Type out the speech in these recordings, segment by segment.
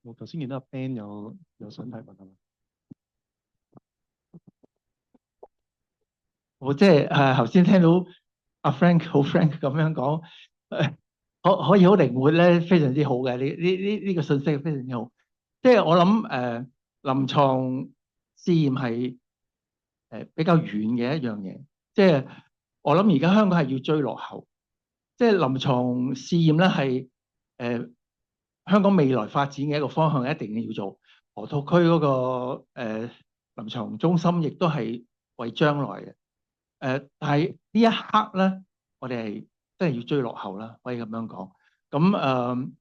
我頭先見到阿 Ben 有想提問係嘛？我即係頭先聽到阿 Frank 好 Frank 咁樣講，可以好靈活咧，非常之好嘅。呢個信息非常之好。即係我諗臨床試驗係比較遠嘅一樣嘢。即係我諗而家香港係要追落後。即係臨床試驗咧係香港未來發展嘅一個方向，一定要做。河套區嗰個臨床中心亦都係為將來嘅。但係呢一刻咧，我哋係真係要追落後啦，可以咁樣講。咁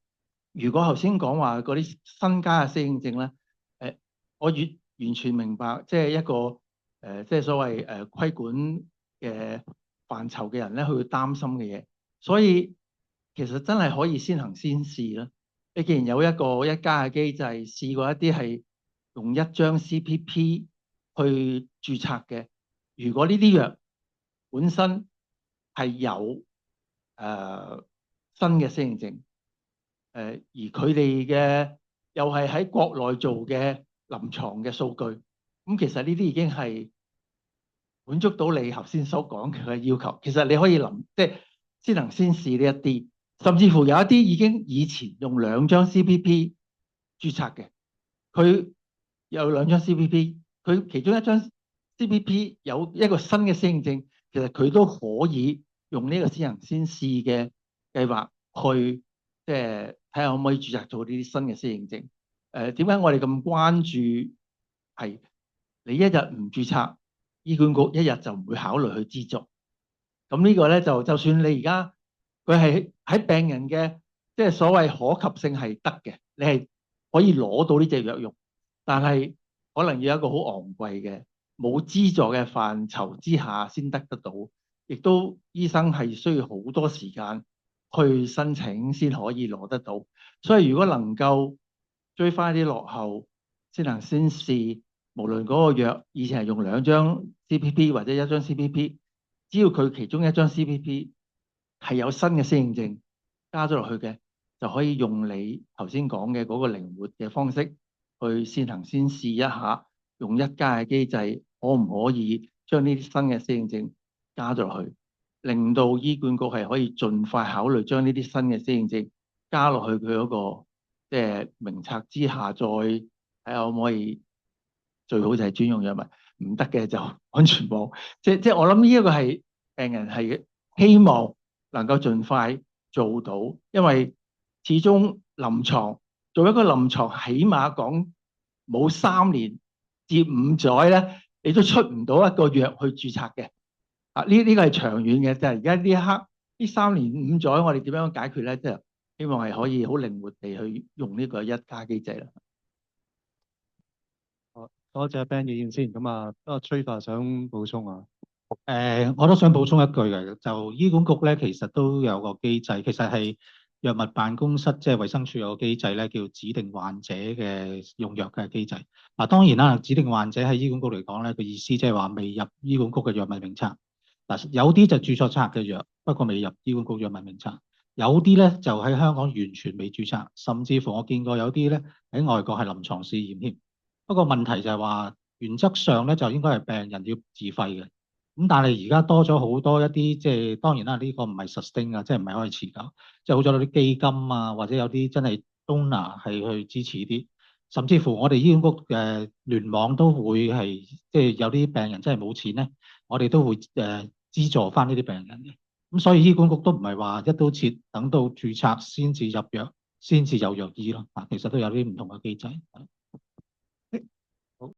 如果頭先講話嗰啲新加嘅適應症咧，我完全明白，即係一個即係所謂規管嘅範疇嘅人咧，佢會擔心嘅嘢。所以其實真係可以先行先試啦。你既然有一個一加嘅機制，試過一啲係用一張 CPP 去註冊嘅，如果呢啲藥本身係有新嘅適應症，而佢哋嘅又係喺國內做嘅臨床嘅數據，咁其實呢啲已經係滿足到你頭先所講嘅要求。其實你可以即係先行先試呢一啲，甚至乎有一啲已經以前用2張 CPP 註冊嘅，佢有2張 CPP， 佢其中一張 CPP 有一個新嘅適應症，其實佢都可以用呢個先行先試嘅計劃去即係睇下可唔可以註冊做呢啲新嘅適應症。點解我哋咁關注係你一日唔註冊，醫管局一日就唔會考慮去資助。咁呢個咧就算你而家佢係喺病人嘅即係所謂可及性係得嘅，你係可以攞到呢隻藥用，但係可能要一個好昂貴嘅冇資助嘅範疇之下先得到，亦都醫生係需要好多時間去申請先可以攞得到。所以如果能夠追翻啲落後，先行先試，無論嗰個藥以前係用2張 CPP 或者1張 CPP， 只要佢其中1張 CPP 係有新嘅適應症加咗落去嘅，就可以用你頭先講嘅嗰個靈活嘅方式去先行先試一下，用一加嘅機制，可唔可以將呢啲新嘅適應症加咗落去，令到醫管局係可以盡快考慮將呢啲新嘅適應症加落去佢嗰個即係名冊之下，再睇下可唔可以，最好就係專用藥物，唔得嘅就安全網。即我諗呢一個係病人係希望能夠盡快做到，因為始終臨床做一個臨床，起碼講冇3年至5載咧，你都出唔到一個藥去註冊嘅。呢個係長遠嘅，就係而家呢一刻呢3年5載，我哋點樣解決咧？即係希望係可以好靈活地去用呢個一加機制啦。好，多謝 Ben 嘅意見先。咁啊，崔發想補充啊。我都想補充一句嘅，就醫管局咧，其實都有個機制，其實係藥物辦公室，即係衛生署有個機制咧，叫指定患者嘅用藥嘅機制。嗱，當然啦，指定患者喺醫管局嚟講咧，個意思即係話未入醫管局嘅藥物名冊。嗱，有啲就註冊冊嘅藥，不過未入醫管局藥物名冊；有啲咧就喺香港完全未註冊，甚至乎我見過有啲咧喺外國係臨床試驗添。不過問題就係話，原則上咧就應該係病人要自費嘅。咁但係而家多咗好多一啲，即係當然啦，呢個唔係 sustain 啊，即係唔係可以持久，即係好咗啲基金啊，或者有啲真係 donor 係去支持啲，甚至乎我哋醫管局嘅聯網都會係即係有啲病人真係冇錢咧，我哋都會資助翻呢啲病人嘅。咁所以醫管局都唔係話一刀切，等到註冊先至入藥，先至有藥醫咯。其實都有啲唔同嘅機制。